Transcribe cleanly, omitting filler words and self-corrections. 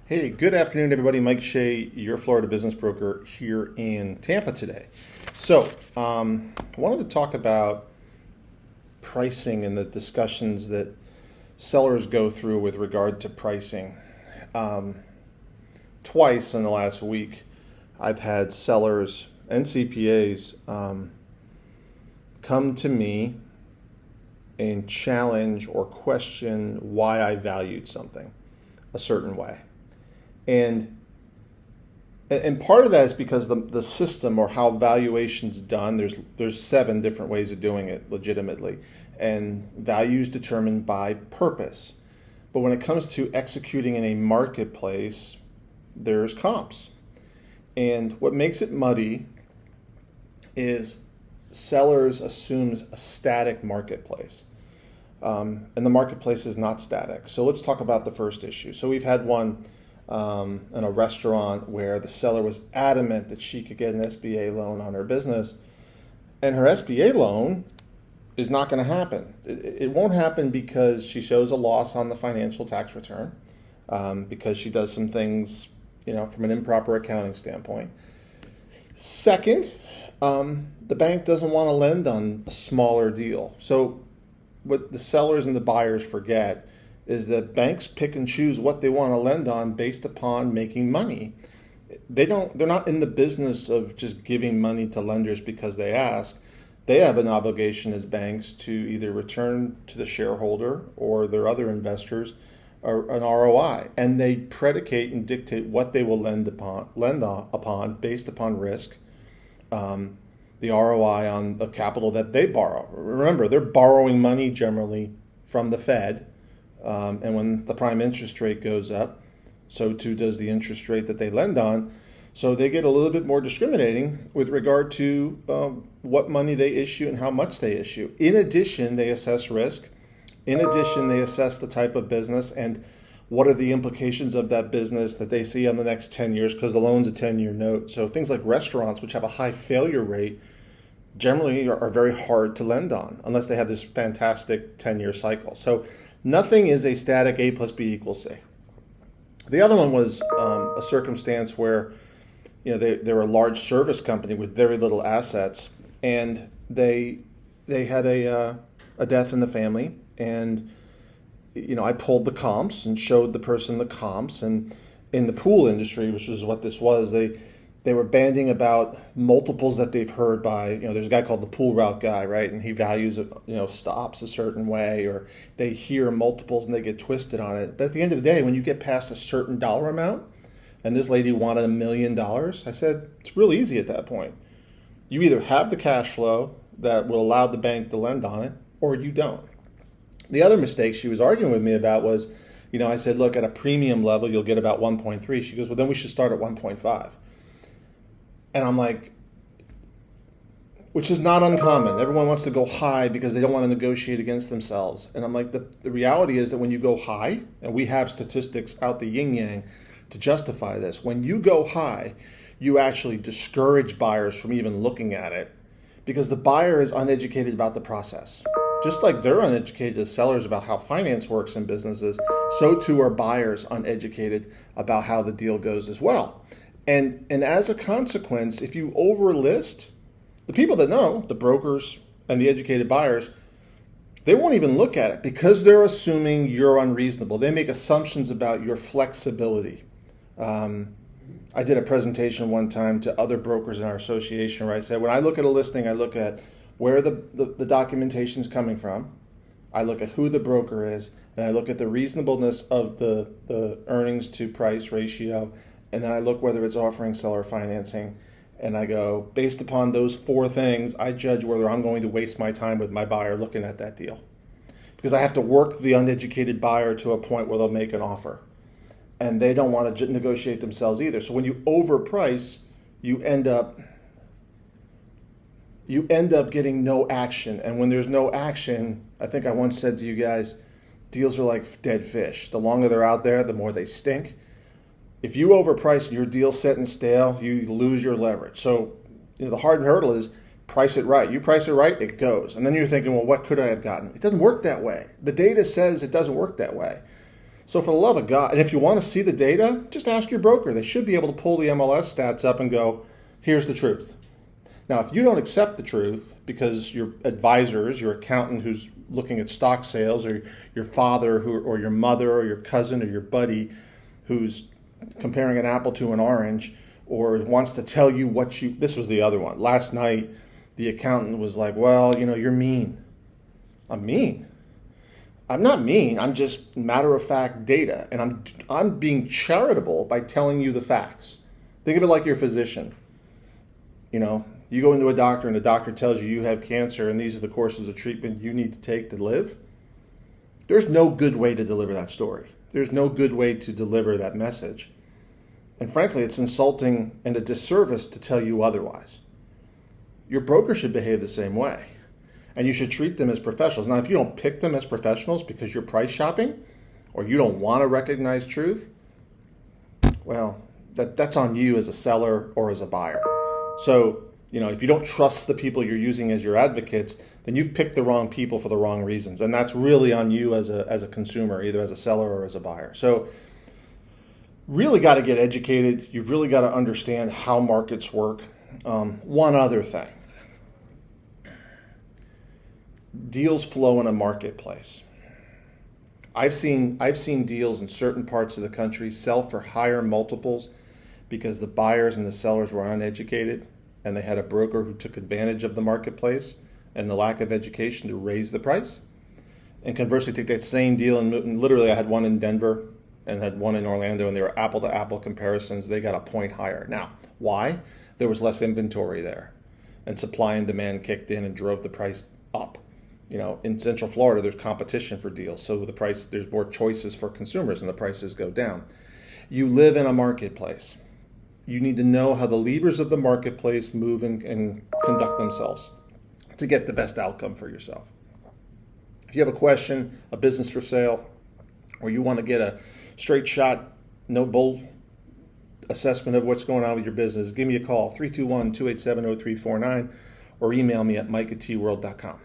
Hey, good afternoon, everybody. Mike Shea, your Florida business broker here in Tampa today. I wanted to talk about pricing and the discussions that sellers go through with regard to pricing. Twice in the last week, I've had sellers and CPAs come to me and challenge or question why I valued something a certain way. And part of that is because the system or how valuation's done, there's 7 different ways of doing it legitimately. And value is determined by purpose. But when it comes to executing in a marketplace, there's comps. And what makes it muddy is sellers assumes a static marketplace. And the marketplace is not static. So let's talk about the first issue. So we've had one in a restaurant where the seller was adamant that she could get an SBA loan on her business, and her SBA loan is not going to happen. It won't happen because she shows a loss on the financial tax return, because she does some things, from an improper accounting standpoint. Second, the bank doesn't want to lend on a smaller deal. So what the sellers and the buyers forget is that banks pick and choose what they want to lend on based upon making money. They're not in the business of just giving money to lenders because they ask. They have an obligation as banks to either return to the shareholder or their other investors an ROI, and they predicate and dictate what they will lend upon based upon risk, the ROI on the capital that they borrow. Remember, they're borrowing money generally from the Fed. And when the prime interest rate goes up, so too does the interest rate that they lend on. So they get a little bit more discriminating with regard to what money they issue and how much they issue. In addition, they assess risk. In addition, they assess the type of business and what are the implications of that business that they see on the next 10 years, because the loan's a 10-year note. So things like restaurants, which have a high failure rate, generally are very hard to lend on unless they have this fantastic 10-year cycle. So nothing is a static A plus B equals C. The other one was a circumstance where, they were a large service company with very little assets, and they had a death in the family, and I pulled the comps and showed the person the comps, and in the pool industry, which is what this was, they were banding about multiples that they've heard by, there's a guy called the pool route guy, right? And he values, stops a certain way, or they hear multiples and they get twisted on it. But at the end of the day, when you get past a certain dollar amount, and this lady wanted $1 million, I said, it's real easy at that point. You either have the cash flow that will allow the bank to lend on it, or you don't. The other mistake she was arguing with me about was, I said, look, at a premium level, you'll get about 1.3. She goes, well, then we should start at 1.5. And I'm like, which is not uncommon. Everyone wants to go high because they don't want to negotiate against themselves. And I'm like, the reality is that when you go high, and we have statistics out the yin-yang to justify this, when you go high, you actually discourage buyers from even looking at it because the buyer is uneducated about the process. Just like they're uneducated as sellers about how finance works in businesses, so too are buyers uneducated about how the deal goes as well. And as a consequence, if you overlist, the people that know, the brokers and the educated buyers, they won't even look at it because they're assuming you're unreasonable. They make assumptions about your flexibility. I did a presentation one time to other brokers in our association where I said, when I look at a listing, I look at where the documentation is coming from. I look at who the broker is, and I look at the reasonableness of the earnings to price ratio. And then I look whether it's offering seller financing, and I go, based upon those 4 things, I judge whether I'm going to waste my time with my buyer looking at that deal. Because I have to work the uneducated buyer to a point where they'll make an offer. And they don't want to negotiate themselves either. So when you overprice, you end up getting no action. And when there's no action, I think I once said to you guys, deals are like dead fish. The longer they're out there, the more they stink. If you overprice your deal set and stale, you lose your leverage. So the hard hurdle is price it right. You price it right, it goes. And then you're thinking, well, what could I have gotten? It doesn't work that way. The data says it doesn't work that way. So for the love of God, and if you want to see the data, just ask your broker. They should be able to pull the MLS stats up and go, here's the truth. Now, if you don't accept the truth because your advisors, your accountant who's looking at stock sales, or your father or your mother or your cousin or your buddy who's comparing an apple to an orange, or wants to tell you this was the other one. Last night, the accountant was like, well, you're mean. I'm mean. I'm not mean. I'm just matter-of-fact data, and I'm being charitable by telling you the facts. Think of it like your physician. You go into a doctor and the doctor tells you have cancer and these are the courses of treatment you need to take to live. There's no good way to deliver that story. There's no good way to deliver that message. And frankly, it's insulting and a disservice to tell you otherwise. Your broker should behave the same way. And you should treat them as professionals. Now, if you don't pick them as professionals because you're price shopping or you don't want to recognize truth, well, that's on you as a seller or as a buyer. So, if you don't trust the people you're using as your advocates, then you've picked the wrong people for the wrong reasons. And that's really on you as a consumer, either as a seller or as a buyer. So really got to get educated. You've really got to understand how markets work. One other thing. Deals flow in a marketplace. I've seen deals in certain parts of the country sell for higher multiples because the buyers and the sellers were uneducated and they had a broker who took advantage of the marketplace and the lack of education to raise the price. And conversely, take that same deal and literally I had one in Denver and had one in Orlando, and they were apple-to-apple comparisons. They got a point higher. Now, why? There was less inventory there, and supply and demand kicked in and drove the price up. In Central Florida, there's competition for deals, so there's more choices for consumers, and the prices go down. You live in a marketplace. You need to know how the levers of the marketplace move and conduct themselves to get the best outcome for yourself. If you have a question, a business for sale, or you want to get a straight shot, no bull assessment of what's going on with your business, give me a call, 321-287-0349, or email me at mike@tworld.com.